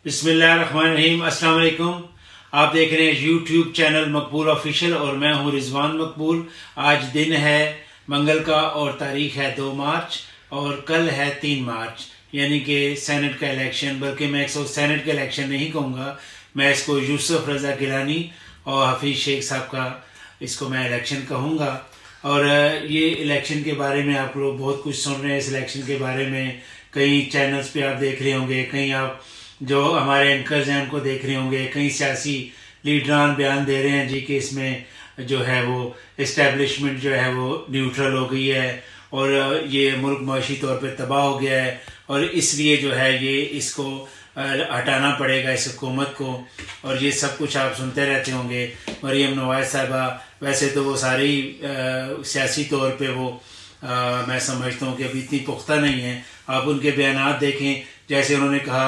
बिस्मिल्लाहिर्रहमानिर्रहीम। अस्सलाम वालेकुम। आप देख रहे हैं यूट्यूब चैनल मकबूल ऑफिशियल और मैं हूं रिजवान मकबूल। आज दिन है मंगल का और तारीख है 2 मार्च और कल है 3 मार्च, यानी कि सेनेट का इलेक्शन, बल्कि मैं इसको सेनेट का इलेक्शन नहीं कहूँगा, मैं इसको यूसुफ रज़ा गिलानी और हफीज़ शेख साहब का इसको मैं इलेक्शन कहूँगा। और ये इलेक्शन के बारे में आप लोग बहुत कुछ सुन रहे हैं। इस इलेक्शन के बारे में कई चैनल्स पे आप देख रहे होंगे, कहीं आप जो हमारे एंकर्स हैं उनको देख रहे होंगे, कई सियासी लीडरान बयान दे रहे हैं जी कि इसमें जो है वो इस्टेब्लिशमेंट जो है वो न्यूट्रल हो गई है और ये मुल्क माशी तौर पे तबाह हो गया है और इसलिए जो है ये इसको हटाना पड़ेगा इस हुकूमत को। और ये सब कुछ आप सुनते रहते होंगे। मरीम नवाज साहबा वैसे तो वो सारी सियासी तौर पे वो मैं समझता हूँ कि अभी इतनी पुख्ता नहीं है। आप उनके बयानात देखें, जैसे उन्होंने कहा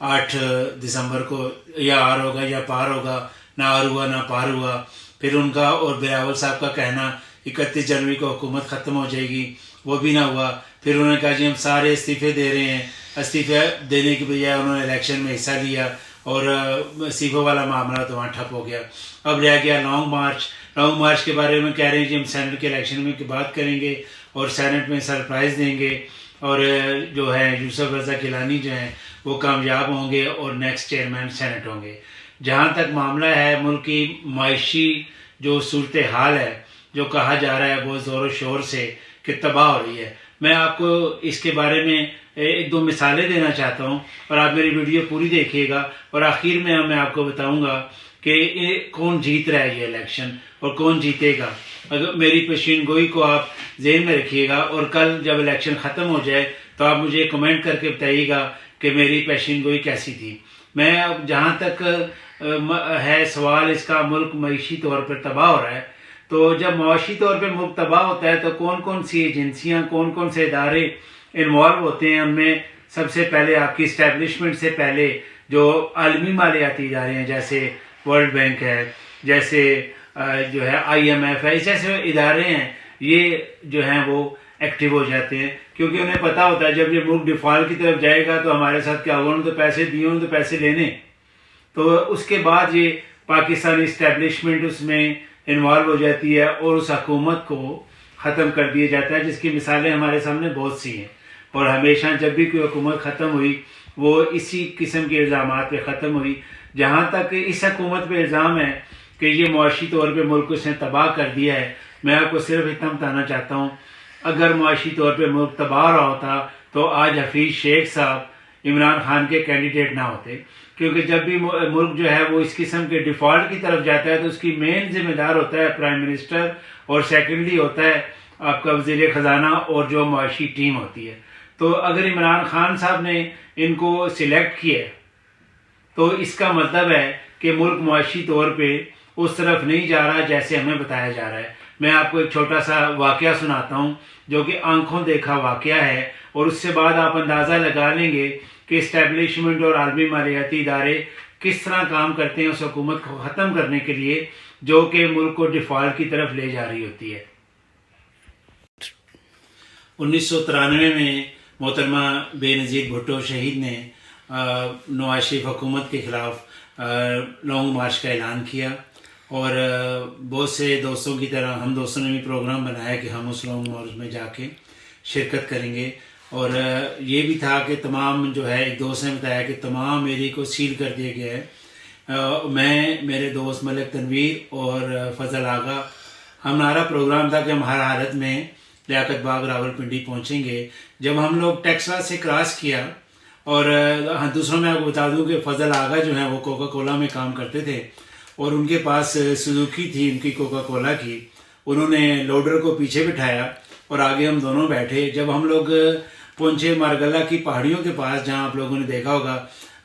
8 दिसंबर को या आर होगा या पार होगा, ना आर हुआ ना पार हुआ। फिर उनका और बिलावल साहब का कहना 31 जनवरी को हुकूमत ख़त्म हो जाएगी, वो भी ना हुआ। फिर उन्होंने कहा जी हम सारे इस्तीफ़े दे रहे हैं। इस्तीफ़े देने की बजाय उन्होंने इलेक्शन में हिस्सा लिया और इस्तीफ़ों वाला मामला तो वहाँ ठप हो गया। अब रह गया लॉन्ग मार्च। लॉन्ग मार्च के बारे में कह रहे हैं जी हम सेनेट के इलेक्शन में की बात करेंगे और सेनेट में सरप्राइज़ देंगे और जो है यूसुफ रज़ा गिलानी जो हैं वो कामयाब होंगे और नेक्स्ट चेयरमैन सेनेट होंगे। जहाँ तक मामला है मुल्क की मायशी जो सूरत हाल है, जो कहा जा रहा है बहुत ज़ोर शोर से कि तबाह हो रही है, मैं आपको इसके बारे में एक दो मिसालें देना चाहता हूँ और आप मेरी वीडियो पूरी देखिएगा और आखिर में मैं आपको बताऊँगा कि कौन जीत रहा है ये इलेक्शन और कौन जीतेगा। अगर मेरी पेशीन गोई को आप जेहन में रखिएगा और कल जब इलेक्शन ख़त्म हो जाए तो आप मुझे कमेंट करके बताइएगा कि मेरी पेशीन गोई कैसी थी। मैं अब जहाँ तक है सवाल इसका, मुल्क मईशी तौर पर तबाह हो रहा है, तो जब मुआशी तौर पर मुल्क तबाह होता है तो कौन कौन सी एजेंसियाँ, कौन कौन से इदारे इन्वॉल्व होते हैं। उनमें सबसे पहले आपकी इस्टेब्लिशमेंट से पहले जो आलमी मालियाती इदारे हैं, जैसे वर्ल्ड बैंक है, जैसे जो है IMF है, जैसे इदारे हैं, ये जो हैं वो एक्टिव हो जाते हैं क्योंकि उन्हें पता होता है जब ये मुल्क डिफॉल्ट की तरफ जाएगा तो हमारे साथ क्या होगा। उन्होंने तो पैसे दिए, उन्होंने तो पैसे लेने, तो उसके बाद ये पाकिस्तानी इस्टेब्लिशमेंट उसमें इन्वॉल्व हो जाती है और उस हुकूमत को ख़त्म कर दिया जाता है, जिसकी मिसालें हमारे सामने बहुत सी हैं। और हमेशा जब भी कोई हुकूमत ख़त्म हुई वो इसी किस्म के इल्ज़ामात पे ख़त्म हुई। जहाँ तक इस हुकूमत पे इल्ज़ाम है कि ये मुआशी तौर पे मुल्क को इसने तबाह कर दिया है, मैं आपको सिर्फ इतना बताना चाहता हूँ, अगर मुआशी तौर पे मुल्क तबाह रहा होता तो आज हफीज़ शेख साहब इमरान खान के कैंडिडेट ना होते। क्योंकि जब भी मुल्क जो है वो इस किस्म के डिफ़ॉल्ट की तरफ जाता है तो उसकी मेन जिम्मेदार होता है प्राइम मिनिस्टर और सेकेंडली होता है आपका वज़ीर ख़जाना और जो मुआशी टीम होती है। तो अगर इमरान खान साहब ने इनको सिलेक्ट किया तो इसका मतलब है कि मुल्क मुआशी तौर पे उस तरफ नहीं जा रहा जैसे हमें बताया जा रहा है। मैं आपको एक छोटा सा वाक़या सुनाता हूँ जो कि आंखों देखा वाक़या है और उससे बाद आप अंदाज़ा लगा लेंगे कि इस्टेब्लिशमेंट और आलमी मालियाती इदारे किस तरह काम करते हैं उस हुकूमत को ख़त्म करने के लिए जो कि मुल्क को डिफ़ॉल्ट की तरफ ले जा रही होती है। 1993 में मोहतरमा बेनज़ीर भुट्टो शहीद ने नवाज शरीफ हुकूमत के ख़िलाफ़ लॉन्ग मार्च का ऐलान किया और बहुत से दोस्तों की तरह हम दोस्तों ने भी प्रोग्राम बनाया कि हम उस लॉन्ग मार्च में जाके शिरकत करेंगे। और ये भी था कि तमाम जो है, एक दोस्त ने बताया कि तमाम एरिया को सील कर दिया गया है। मैं, मेरे दोस्त मलिक तनवीर और फजल आगा, हमारा प्रोग्राम था कि हम हर हालत में लियाकत बाग रावलपिंडी पहुँचेंगे। जब हम लोग टेक्सला से क्रॉस किया और हाँ, दूसरों में आपको बता दूं कि फजल आगा जो है वो कोका कोला में काम करते थे और उनके पास सुजुकी थी उनकी कोका कोला की। उन्होंने लोडर को पीछे बिठाया और आगे हम दोनों बैठे। जब हम लोग पहुंचे मारगला की पहाड़ियों के पास, जहां आप लोगों ने देखा होगा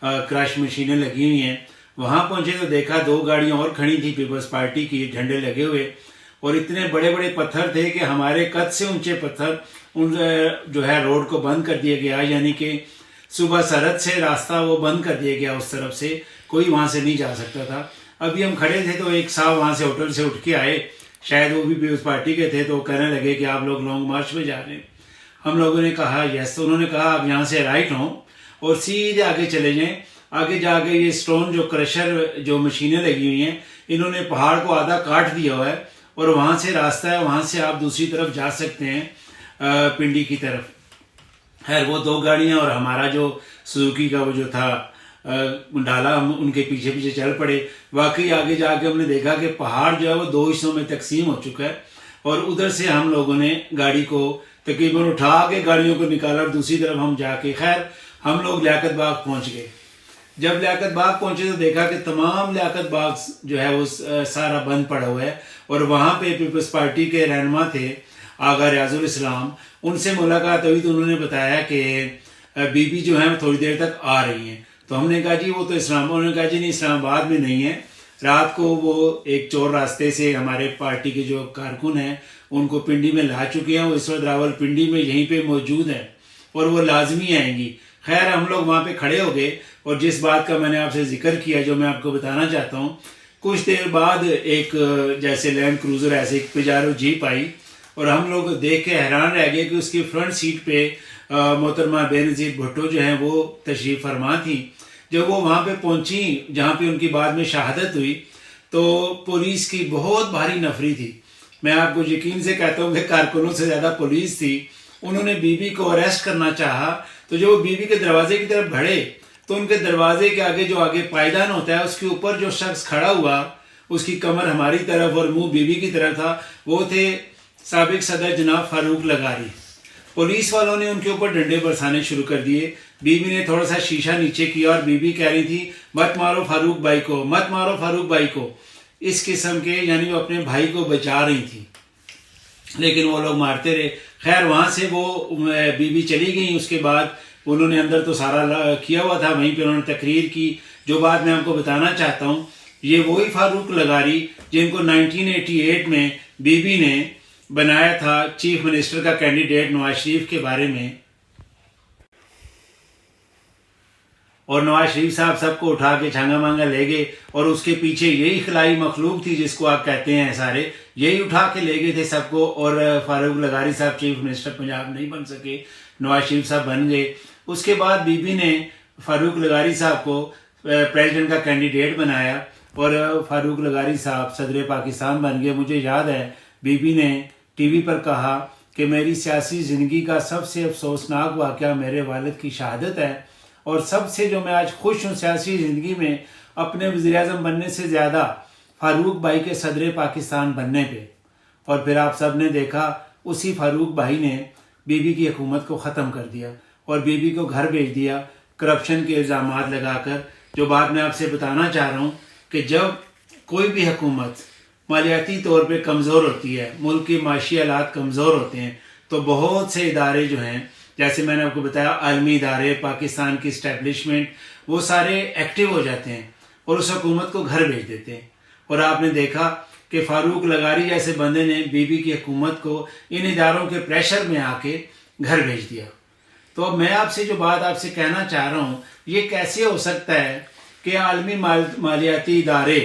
क्रश मशीनें लगी हुई हैं, वहां पहुंचे तो देखा 2 गाड़ियां और खड़ी थी पीपल्स पार्टी की, झंडे लगे हुए और इतने बड़े बड़े पत्थर थे कि हमारे कद से ऊंचे पत्थर उन जो है रोड को बंद कर दिया गया, यानी कि सुबह सरहद से रास्ता वो बंद कर दिया गया, उस तरफ से कोई वहां से नहीं जा सकता था। अभी हम खड़े थे तो एक साहब वहां से होटल से उठ के आए, शायद वो भी पीपल्स पार्टी के थे, तो कहने लगे कि आप लोग लॉन्ग मार्च में जा रहे हैं। हम लोगों ने कहा यस। तो उन्होंने कहा आप यहाँ से राइट हों और सीधे आगे चले जाएं आगे जाके ये स्टोन जो क्रशर जो मशीनें लगी हुई हैं, इन्होंने पहाड़ को आधा काट दिया हुआ है और वहां से रास्ता है, वहां से आप दूसरी तरफ जा सकते हैं पिंडी की तरफ। खैर वो 2 गाड़ियां और हमारा जो सुजुकी का वो जो था डाला, हम उनके पीछे पीछे चल पड़े। वाकई आगे जाके हमने देखा कि पहाड़ जो है वो 2 हिस्सों में तकसीम हो चुका है और उधर से हम लोगों ने गाड़ी को तकरीबन उठा के गाड़ियों को निकाला और दूसरी तरफ हम जाके खैर हम लोग लियाकत बाग पहुंच गए। जब लियाकत बाग पहुंचे तो देखा कि तमाम लियाकत बाग जो है वो सारा बंद पड़ा हुआ है और वहां पे पीपल्स पार्टी के रहनुमा थे आगा रियाजुल इस्लाम, उनसे मुलाकात हुई तो उन्होंने बताया कि बीबी जो है थोड़ी देर तक आ रही हैं। तो हमने कहा जी वो तो उन्होंने कहा जी नहीं, इस्लामाबाद में नहीं है, रात को वो एक चोर रास्ते से हमारे पार्टी के जो कारकुन हैं उनको पिंडी में ला चुके हैं, वो इस वक्त रावल पिंडी में यहीं पे मौजूद है और वो लाजमी आएंगी। खैर हम लोग वहाँ पे खड़े हो गए और जिस बात का मैंने आपसे जिक्र किया जो मैं आपको बताना चाहता हूँ, कुछ देर बाद एक जैसे लैंड क्रूजर ऐसे एक पिजारो जीप आई और हम लोग देख के हैरान रह गए कि उसकी फ्रंट सीट पे मोहतरमा बेनज़ीर भुट्टो जो हैं वो तशरीफ़ फरमा थी। जब वो वहाँ पे पहुंची जहाँ पे उनकी बाद में शहादत हुई तो पुलिस की बहुत भारी नफरी थी। मैं आपको यकीन से कहता हूँ कि कारकुनों से ज़्यादा पुलिस थी। उन्होंने बीबी को अरेस्ट करना चाहा तो जब वो बीबी के दरवाजे की तरफ बढ़े तो उनके दरवाजे के आगे जो आगे पायदान होता है उसके ऊपर जो शख्स खड़ा हुआ, उसकी कमर हमारी तरफ और मुंह बीबी की तरफ था, वो थे साबिक सदर जनाब फारूक लगारी। पुलिस वालों ने उनके ऊपर डंडे बरसाने शुरू कर दिए। बीबी ने थोड़ा सा शीशा नीचे किया और बीबी कह रही थी मत मारो फारूक भाई को, मत मारो फारूक भाई को, इस किस्म के, यानी वो अपने भाई को बचा रही थी लेकिन वो लोग मारते रहे। खैर वहां से वो बीबी चली गई। उसके बाद उन्होंने अंदर तो सारा किया हुआ था, वहीं पे उन्होंने तकरीर की। जो बात मैं आपको बताना चाहता हूँ, ये वही फारूक लगारी जिनको 1988 में बीबी ने बनाया था चीफ मिनिस्टर का कैंडिडेट नवाज शरीफ के बारे में, और नवाज शरीफ साहब सबको उठा के छांगा मांगा ले गए और उसके पीछे यही खिलाई मखलूक थी जिसको आप कहते हैं सारे, यही उठा के ले गए थे सबको। और फारूक लगारी साहब चीफ मिनिस्टर पंजाब नहीं बन सके, नवाज शरीफ साहब बन गए। उसके बाद बीबी ने फारूक लगारी साहब को प्रेसिडेंट का कैंडिडेट बनाया और फारूक लगारी साहब सदर पाकिस्तान बन गए। मुझे याद है बीबी ने टीवी पर कहा कि मेरी सियासी ज़िंदगी का सबसे अफसोसनाक वाक़या मेरे वालिद की शहादत है और सबसे जो मैं आज खुश हूँ सियासी ज़िंदगी में अपने वज़ीर-ए-आज़म बनने से ज़्यादा फारूक भाई के सदर पाकिस्तान बनने पे। और फिर आप सब ने देखा उसी फारूक भाई ने बीबी की हुकूमत को ख़त्म कर दिया और बीबी को घर भेज दिया करप्शन के इल्ज़ामात लगाकर। जो बात मैं आपसे बताना चाह रहा हूँ कि जब कोई भी हुकूमत मालियाती तौर पे कमज़ोर होती है, मुल्क के माशी हालात कमज़ोर होते हैं, तो बहुत से इदारे जो हैं, जैसे मैंने आपको बताया आलमी इदारे, पाकिस्तान की इस्टेब्लिशमेंट, वो सारे एक्टिव हो जाते हैं और उस हुकूमत को घर भेज देते हैं। और आपने देखा कि फारूक लगारी जैसे बंदे ने बीबी की हुकूमत को इन इदारों के प्रेशर में आके घर भेज दिया। तो अब मैं आपसे जो बात आपसे कहना चाह रहा हूँ, ये कैसे हो सकता है कि आलमी मालियाती इदारे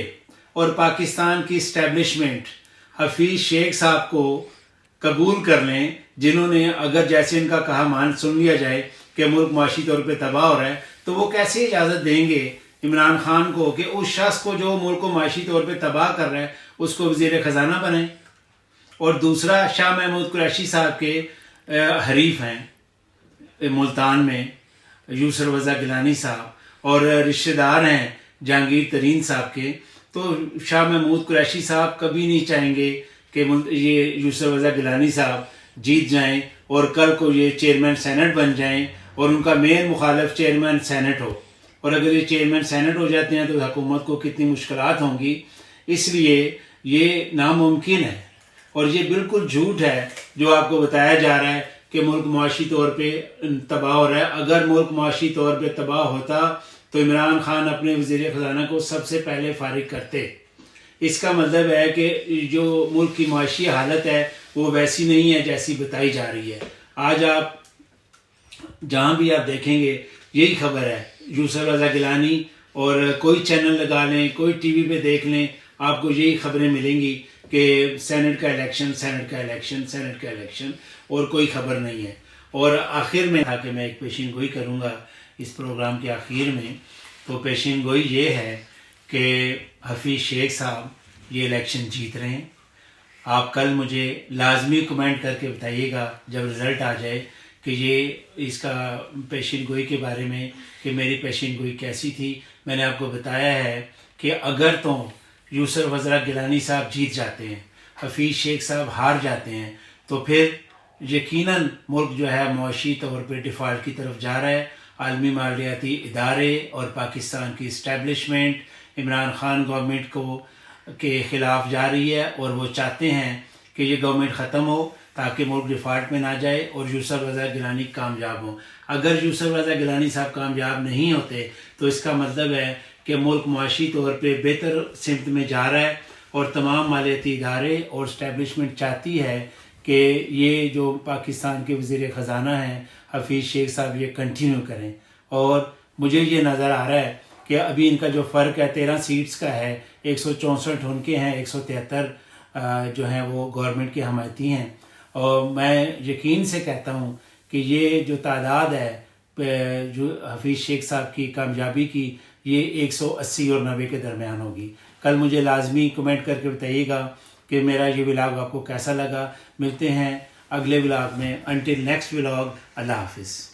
और पाकिस्तान की इस्टेब्लिशमेंट हफीज़ शेख साहब को कबूल कर लें, जिन्होंने अगर जैसे इनका कहा मान सुन लिया जाए कि मुल्क माशी तौर पे तबाह हो रहा है, तो वो कैसे इजाज़त देंगे इमरान खान को कि उस शख्स को जो मुल्क को माशी तौर पे तबाह कर रहा है उसको वज़ीर ख़जाना बनाए। और दूसरा, शाह महमूद कुरैशी साहब के हरीफ हैं मुल्तान में यूसर रज़ा गिलानी साहब, और रिश्तेदार हैं जहांगीर तरीन साहब के। तो शाह महमूद कुरैशी साहब कभी नहीं चाहेंगे कि ये यूसर रज़ा गिलानी साहब जीत जाएं और कल को ये चेयरमैन सेनेट बन जाएं और उनका मेन मुखालिफ चेयरमैन सेनेट हो। और अगर ये चेयरमैन सेनेट हो जाते हैं तो हुकूमत को कितनी मुश्किलात होंगी। इसलिए ये नामुमकिन है और ये बिल्कुल झूठ है जो आपको बताया जा रहा है कि मुल्क मुआशी तौर पे तबाह हो रहा है। अगर मुल्क मुआशी तौर पे तबाह होता तो इमरान खान अपने वज़ीर ख़जाना को सबसे पहले फारिग करते। इसका मतलब है कि जो मुल्क की मुआशी हालत है वो वैसी नहीं है जैसी बताई जा रही है। आज आप जहाँ भी आप देखेंगे यही खबर है, यूसुफ रज़ा गिलानी, और कोई चैनल लगा लें, कोई टीवी पे देख लें, आपको यही खबरें मिलेंगी कि सेनेट का इलेक्शन, सेनेट का इलेक्शन, सेनेट का इलेक्शन, और कोई खबर नहीं है। और आखिर में था कि मैं एक पेशिन गोई करूँगा इस प्रोग्राम के आखिर में तो पेशिन गोई ये है कि हफीज़ शेख साहब ये इलेक्शन जीत रहे हैं। आप कल मुझे लाजमी कमेंट करके बताइएगा जब रिज़ल्ट आ जाए कि ये इसका पेशिन गोई के बारे में कि मेरी पेशिन गोई कैसी थी। मैंने आपको बताया है कि अगर तो यूसुफ वज़रा गिलानी साहब जीत जाते हैं, हफीज़ शेख साहब हार जाते हैं, तो फिर यकीनन मुल्क जो है मुआशी तौर पर डिफ़ॉल्ट की तरफ जा रहा है। आलमी मालियाती इदारे और पाकिस्तान की इस्टेब्लिशमेंट इमरान खान गवर्नमेंट को के ख़िलाफ़ जा रही है और वो चाहते हैं कि ये गवर्नमेंट ख़त्म हो ताकि मुल्क डिफ़ॉल्ट में ना जाए और यूसुफ रज़ा गिलानी कामयाब हो। अगर यूसुफ रज़ा गिलानी साहब कामयाब नहीं होते तो इसका मतलब है कि मुल्क मुआशी तौर पर बेहतर सिमत में जा रहा है और तमाम मालियाती इदारे और इस्टेब्लिशमेंट चाहती है कि ये जो पाकिस्तान के वज़ीर ख़जाना हैं हफीज़ शेख साहब ये कंटिन्यू करें। और मुझे ये नज़र आ रहा है कि अभी इनका जो फ़र्क है 13 सीट्स का है, 164 उनके हैं, 173 जो हैं वो गवर्नमेंट के हमायती हैं। और मैं यकीन से कहता हूँ कि ये जो तादाद है जो हफीज़ शेख साहब की कामयाबी की, ये 180 और 90 के दरमियान होगी। कल मुझे लाजमी कमेंट करके बताइएगा कि मेरा ये व्लॉग आपको कैसा लगा। मिलते हैं अगले व्लॉग में। अंटिल नेक्स्ट व्लॉग, अल्लाह हाफिज़।